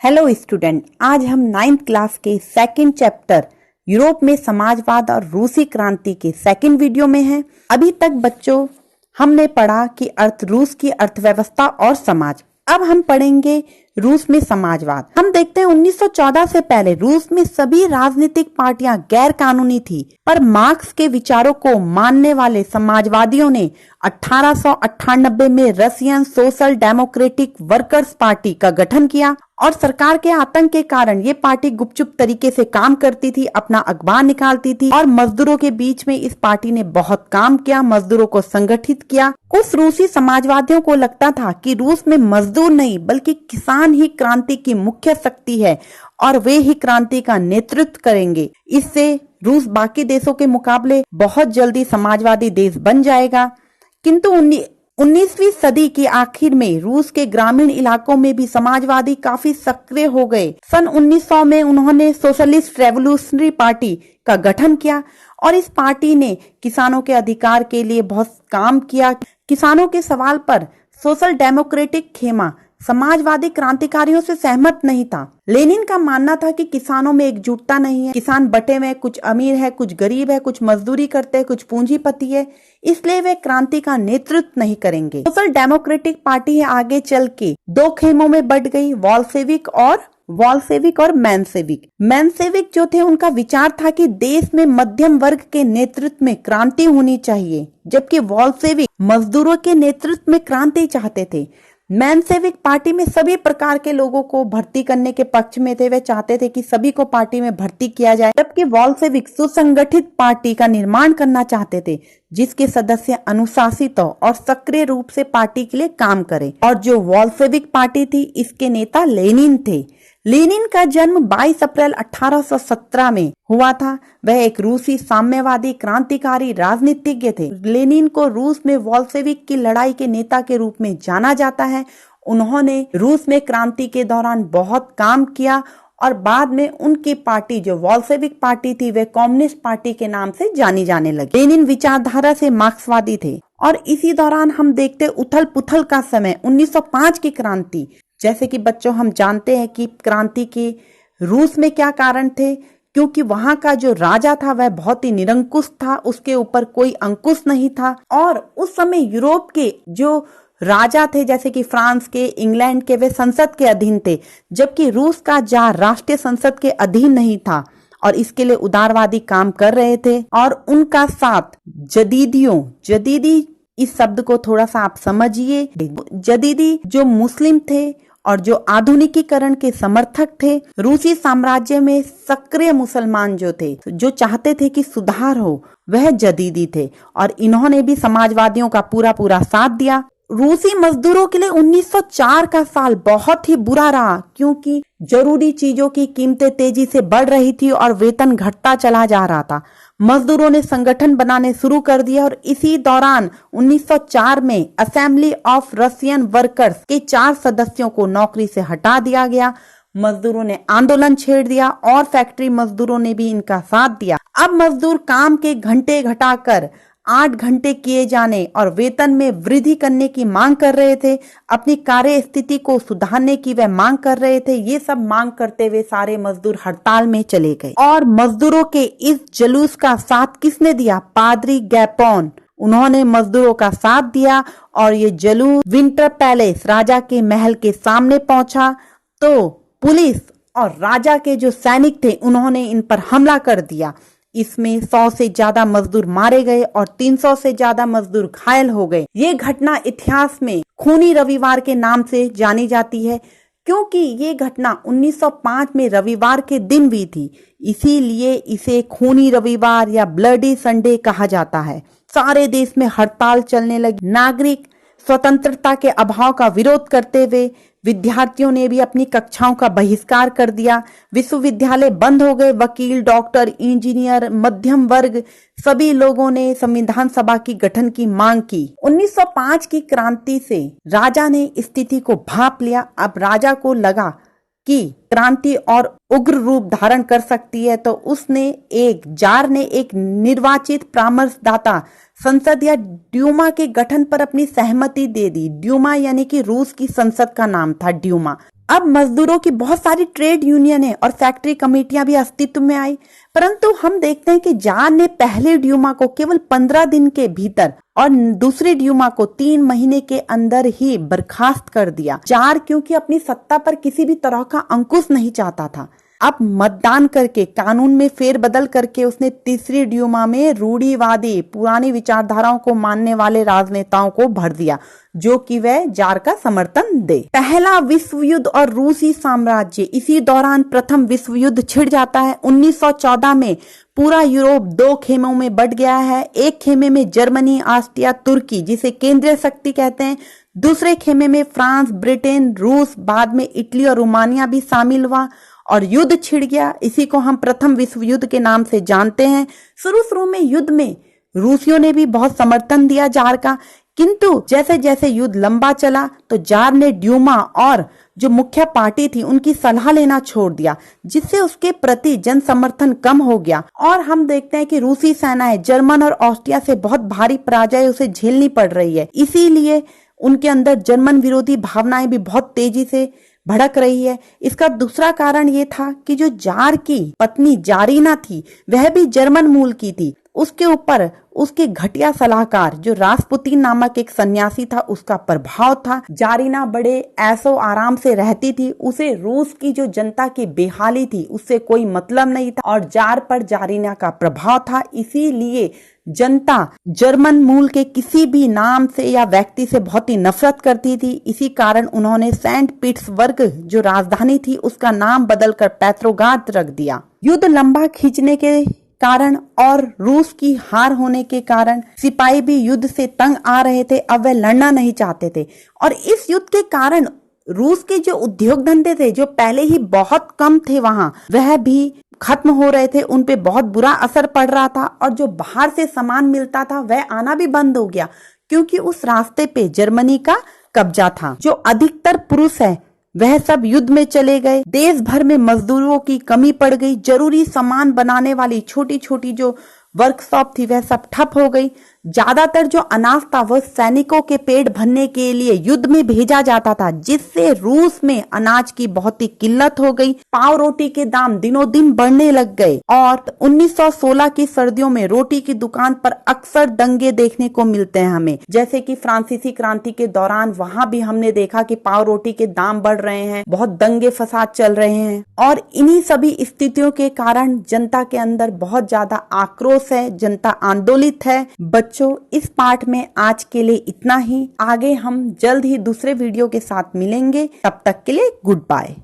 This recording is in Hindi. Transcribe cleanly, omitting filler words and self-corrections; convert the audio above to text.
हेलो स्टूडेंट, आज हम 9th क्लास के सेकंड चैप्टर यूरोप में समाजवाद और रूसी क्रांति के सेकंड वीडियो में हैं। अभी तक बच्चों हमने पढ़ा कि रूस की अर्थव्यवस्था और समाज। अब हम पढ़ेंगे रूस में समाजवाद। हम देखते हैं 1914 से पहले रूस में सभी राजनीतिक पार्टियां गैर कानूनी थी, पर मार्क्स के विचारों को मानने वाले समाजवादियों ने 1898 में Russian social democratic workers party का गठन किया और सरकार के आतंक के कारण ये पार्टी गुपचुप तरीके से काम करती थी, अपना अखबार निकालती थी और मजदूरों के बीच में इस पार्टी ने बहुत काम किया, मजदूरों को संगठित किया। कुछ रूसी समाजवादियों को लगता था कि रूस में मजदूर नहीं बल्कि किसान ही क्रांति की मुख्य शक्ति है और वे ही क्रांति का नेतृत्व करेंगे। इससे रूस बाकी देशों के मुकाबले बहुत जल्दी समाजवादी देश बन जाएगा। किंतु 19वीं सदी के आखिर में रूस के ग्रामीण इलाकों में भी समाजवादी काफी सक्रिय हो गए। सन 1900 में उन्होंने सोशलिस्ट रेवोल्यूशनरी पार्टी का गठन किया और इस पार्टी ने किसानों के अधिकार के लिए बहुत काम किया। किसानों के सवाल पर सोशल डेमोक्रेटिक खेमा समाजवादी क्रांतिकारियों से सहमत नहीं था। लेनिन का मानना था कि किसानों में एकजुटता नहीं है, किसान बटे हुए, कुछ अमीर है, कुछ गरीब है, कुछ मजदूरी करते हैं, कुछ पूंजीपति है, इसलिए वे क्रांति का नेतृत्व नहीं करेंगे। सोशल डेमोक्रेटिक पार्टी आगे चल के दो खेमों में बट गई, वॉल्शेविक और मेंशेविक। मेंशेविक जो थे उनका विचार था कि देश में मध्यम वर्ग के नेतृत्व में क्रांति होनी चाहिए, जबकि वॉल्शेविक मजदूरों के नेतृत्व में क्रांति चाहते थे। मेंशेविक पार्टी में सभी प्रकार के लोगों को भर्ती करने के पक्ष में थे, वे चाहते थे कि सभी को पार्टी में भर्ती किया जाए, जबकि वॉल्शेविक सुसंगठित पार्टी का निर्माण करना चाहते थे जिसके सदस्य अनुशासित और सक्रिय रूप से पार्टी के लिए काम करें। और जो वॉल्शेविक पार्टी थी इसके नेता लेनिन थे। लेनिन का जन्म 22 अप्रैल 1817 में हुआ था। वह एक रूसी साम्यवादी क्रांतिकारी राजनीतिज्ञ थे। लेनिन को रूस में वॉल्शेविक की लड़ाई के नेता के रूप में जाना जाता है। उन्होंने रूस में क्रांति के दौरान बहुत काम किया और बाद में उनकी पार्टी जो वॉल्शेविक पार्टी थी वे कम्युनिस्ट पार्टी के नाम से जानी जाने लगी। लेनिन विचारधारा से मार्क्सवादी थे और इसी दौरान हम देखते उथल पुथल का समय 1905 की क्रांति। जैसे कि बच्चों हम जानते हैं कि क्रांति के रूस में क्या कारण थे, क्योंकि वहां का जो राजा था वह बहुत ही निरंकुश था, उसके ऊपर कोई अंकुश नहीं था। और उस समय यूरोप के जो राजा थे जैसे कि फ्रांस के, इंग्लैंड के, वे संसद के अधीन थे, जबकि रूस का जार राष्ट्रीय संसद के अधीन नहीं था और इसके लिए उदारवादी काम कर रहे थे। और उनका साथ जदीदी इस शब्द को थोड़ा सा आप समझिए। जदीदी जो मुस्लिम थे और जो आधुनिकीकरण के समर्थक थे। रूसी साम्राज्य में सक्रिय मुसलमान जो थे, जो चाहते थे कि सुधार हो, वह जदीदी थे और इन्होंने भी समाजवादियों का पूरा साथ दिया। रूसी मजदूरों के लिए 1904 का साल बहुत ही बुरा रहा, क्योंकि जरूरी चीजों की कीमतें तेजी से बढ़ रही थी और वेतन घटता चला जा रहा था। मजदूरों ने संगठन बनाने शुरू कर दिया और इसी दौरान 1904 में असेंबली ऑफ रशियन वर्कर्स के 4 सदस्यों को नौकरी से हटा दिया गया। मजदूरों ने आंदोलन छेड़ दिया और फैक्ट्री मजदूरों ने भी इनका साथ दिया। अब मजदूर काम के घंटे घटाकर 8 घंटे किए जाने और वेतन में वृद्धि करने की मांग कर रहे थे। अपनी कार्य स्थिति को सुधारने की वह मांग कर रहे थे। ये सब मांग करते हुए सारे मजदूर हड़ताल में चले गए और मजदूरों के इस जुलूस का साथ किसने दिया? पादरी गैपोन। उन्होंने मजदूरों का साथ दिया और ये जुलूस विंटर पैलेस राजा के महल के सामने पहुंचा तो पुलिस और राजा के जो सैनिक थे उन्होंने इन पर हमला कर दिया। इसमें 100 से ज्यादा मजदूर मारे गए और 300 से ज्यादा मजदूर घायल हो गए। ये घटना इतिहास में खूनी रविवार के नाम से जानी जाती है, क्योंकि ये घटना 1905 में रविवार के दिन हुई थी, इसीलिए इसे खूनी रविवार या ब्लडी संडे कहा जाता है। सारे देश में हड़ताल चलने लगी। नागरिक स्वतंत्रता के अभाव का विरोध करते हुए विद्यार्थियों ने भी अपनी कक्षाओं का बहिष्कार कर दिया। विश्वविद्यालय बंद हो गए। वकील, डॉक्टर, इंजीनियर, मध्यम वर्ग सभी लोगों ने संविधान सभा की गठन की मांग की। 1905 की क्रांति से राजा ने स्थिति को भांप लिया। अब राजा को लगा कि क्रांति और उग्र रूप धारण कर सकती है, तो उसने जार ने एक निर्वाचित परामर्शदाता संसद या ड्यूमा के गठन पर अपनी सहमति दे दी। ड्यूमा यानी कि रूस की संसद का नाम था ड्यूमा। अब मजदूरों की बहुत सारी ट्रेड यूनियनें और फैक्ट्री कमेटियां भी अस्तित्व में आई, परंतु हम देखते हैं कि जार ने पहले ड्यूमा को केवल 15 दिन के भीतर और दूसरी ड्यूमा को 3 महीने के अंदर ही बर्खास्त कर दिया। जार क्योंकि अपनी सत्ता पर किसी भी तरह का अंकुश नहीं चाहता था, अब मतदान करके कानून में फेरबदल करके उसने तीसरी ड्यूमा में रूढ़िवादी पुरानी विचारधाराओं को मानने वाले राजनेताओं को भर दिया, जो कि वह जार का समर्थन दे। पहला विश्व युद्ध और रूसी साम्राज्य, इसी दौरान प्रथम विश्व युद्ध छिड़ जाता है। 1914 में पूरा यूरोप 2 खेमों में बट गया है। एक खेमे में जर्मनी, ऑस्ट्रिया, तुर्की जिसे केंद्रीय शक्ति कहते हैं, दूसरे खेमे में फ्रांस, ब्रिटेन, रूस, बाद में इटली और रोमानिया भी शामिल हुआ और युद्ध छिड़ गया। इसी को हम प्रथम विश्व युद्ध के नाम से जानते हैं। शुरू में युद्ध में रूसियों ने भी बहुत समर्थन दिया जार का, किंतु जैसे जैसे युद्ध लंबा चला तो जार ने ड्यूमा और जो मुख्य पार्टी थी उनकी सलाह लेना छोड़ दिया, जिससे उसके प्रति जन समर्थन कम हो गया। और हम देखते हैं कि रूसी सेनाएं जर्मन और ऑस्ट्रिया से बहुत भारी पराजय उसे झेलनी पड़ रही है, इसीलिए उनके अंदर जर्मन विरोधी भावनाएं भी बहुत तेजी से भड़क रही है। इसका दूसरा कारण ये था कि जो जार की पत्नी जारीना थी वह भी जर्मन मूल की थी। उसके ऊपर उसके घटिया सलाहकार जो रासपुतीन नामक एक सन्यासी था उसका प्रभाव था। जारीना बड़े ऐसो आराम से रहती थी, उसे रूस की जो जनता की बेहाली थी उससे कोई मतलब नहीं था और जार पर जारीना का प्रभाव था। इसीलिए जनता जर्मन मूल के किसी भी नाम से या व्यक्ति से बहुत ही नफरत करती थी। इसी कारण उन्होंने सेंट पीटर्सबर्ग जो राजधानी थी उसका नाम बदलकर पेट्रोग्राद रख दिया। युद्ध लंबा खींचने के कारण और रूस की हार होने के कारण सिपाही भी युद्ध से तंग आ रहे थे, अब वह लड़ना नहीं चाहते थे और इस युद्ध के कारण रूस के जो उद्योग धंधे थे जो पहले ही बहुत कम थे वहां, वह भी खत्म हो रहे थे, उन पे बहुत बुरा असर पड़ रहा था और जो बाहर से सामान मिलता था वह आना भी बंद हो गया, क्योंकि उस रास्ते पे जर्मनी का कब्जा था। जो अधिकतर पुरुष है वह सब युद्ध में चले गए। देश भर में मजदूरों की कमी पड़ गई। जरूरी सामान बनाने वाली छोटी छोटी जो वर्कशॉप थी वह सब ठप हो गई। ज्यादातर जो अनाज था वह सैनिकों के पेट भरने के लिए युद्ध में भेजा जाता था, जिससे रूस में अनाज की बहुत ही किल्लत हो गई। पाव रोटी के दाम दिनों दिन बढ़ने लग गए और 1916 की सर्दियों में रोटी की दुकान पर अक्सर दंगे देखने को मिलते हैं हमें, जैसे कि फ्रांसीसी क्रांति के दौरान वहां भी हमने देखा कि पाव रोटी के दाम बढ़ रहे हैं, बहुत दंगे फसाद चल रहे हैं और इन्हीं सभी स्थितियों के कारण जनता के अंदर बहुत ज्यादा आक्रोश है, जनता आंदोलित है। बच्चों, इस पार्ट में आज के लिए इतना ही। आगे हम जल्द ही दूसरे वीडियो के साथ मिलेंगे, तब तक के लिए गुड बाय।